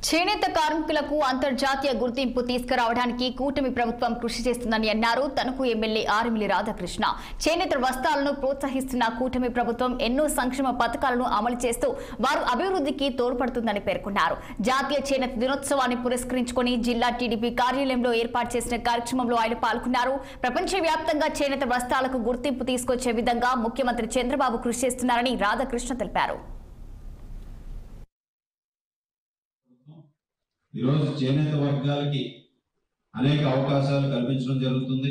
చేనేత కార్మికులకు అంతర్జాతీయ గుర్తింపు తీసుకురావడానికి కూటమి ప్రభుత్వం కృషి చేస్తుందని అన్నారు. తనకు ఎమ్మెల్యే ఆర్మిలి రాధాకృష్ణ చేనేత వస్త్రాలను ప్రోత్సహిస్తున్న కూటమి ప్రభుత్వం ఎన్నో సంక్షేమ పథకాలను అమలు చేస్తూ వారు అభివృద్ధికి తోడ్పడుతుందని పేర్కొన్నారు. జాతీయ చేనేత దినోత్సవాన్ని పురస్కరించుకొని జిల్లా టీడీపీ కార్యాలయంలో ఏర్పాటు చేసిన కార్యక్రమంలో ఆయన పాల్గొన్నారు. ప్రపంచవ్యాప్తంగా చేనేత వస్త్రాలకు గుర్తింపు తీసుకొచ్చే విధంగా ముఖ్యమంత్రి చంద్రబాబు కృషి చేస్తున్నారని రాధాకృష్ణ తెలిపారు. ఈరోజు చేనేత వర్గాలకి అనేక అవకాశాలు కల్పించడం జరుగుతుంది.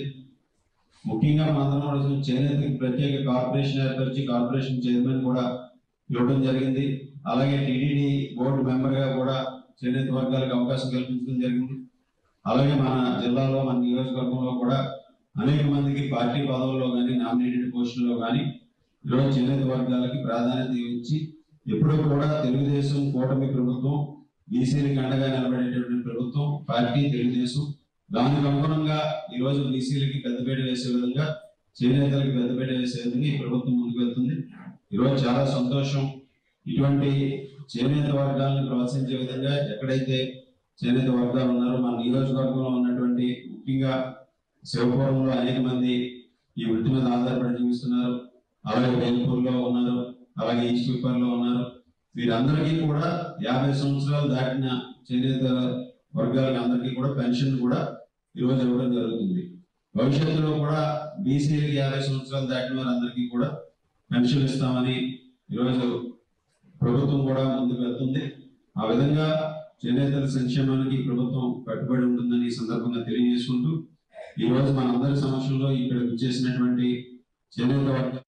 ముఖ్యంగా మనందరం చేనేతకి ప్రత్యేక కార్పొరేషన్ ఏర్పరిచి కార్పొరేషన్ చైర్మన్ కూడా ఇవ్వడం జరిగింది. అలాగే టీడీడీ బోర్డు మెంబర్గా కూడా చేనేత వర్గాలకు అవకాశం కల్పించడం జరిగింది. అలాగే మన జిల్లాలో మన నియోజకవర్గంలో కూడా అనేక మందికి పార్టీ పదవుల్లో కానీ నామినేటెడ్ పోస్టుల్లో కానీ ఈరోజు చేనేత వర్గాలకి ప్రాధాన్యత ఇచ్చి ఎప్పుడూ కూడా తెలుగుదేశం కూటమి ప్రభుత్వం బీసీలకు అండగా నిలబడేటటువంటి ప్రభుత్వం పార్టీ తెలుగుదేశం. దానికి అనుగుణంగా ఈరోజు బీసీలకి పెద్దపీట వేసే విధంగా చేనేతలకు పెద్దపీట వేసే విధంగా ఈ ప్రభుత్వం ముందుకు వెళ్తుంది. ఈరోజు చాలా సంతోషం. ఇటువంటి చేనేత వర్గాలను ప్రోత్సహించే విధంగా ఎక్కడైతే చేనేత వర్గాలు ఉన్నారో మన నియోజకవర్గంలో ఉన్నటువంటి ముఖ్యంగా శివపురంలో అనేక మంది ఈ వృత్తి మీద ఆధారపడి జీవిస్తున్నారు. అలాగే వేల్పూర్లో ఉన్నారు, అలాగే ఈస్ట్ విపర్లో ఉన్నారు. వీరందరికీ కూడా 50 సంవత్సరాలు దాటిన చేనేత వర్గాలకు అందరికీ కూడా పెన్షన్ కూడా ఈరోజు ఇవ్వడం జరుగుతుంది. భవిష్యత్తులో కూడా బీసీలకి 50 సంవత్సరాలు దాటిన వారందరికీ కూడా పెన్షన్ ఇస్తామని ఈరోజు ప్రభుత్వం కూడా ముందుకు వెళ్తుంది. ఆ విధంగా చేనేతల సంక్షేమానికి ప్రభుత్వం కట్టుబడి ఉంటుందని ఈ సందర్భంగా తెలియజేసుకుంటూ ఈరోజు మనందరి సమక్షంలో ఇక్కడ చేసినటువంటి చేనేత వర్గ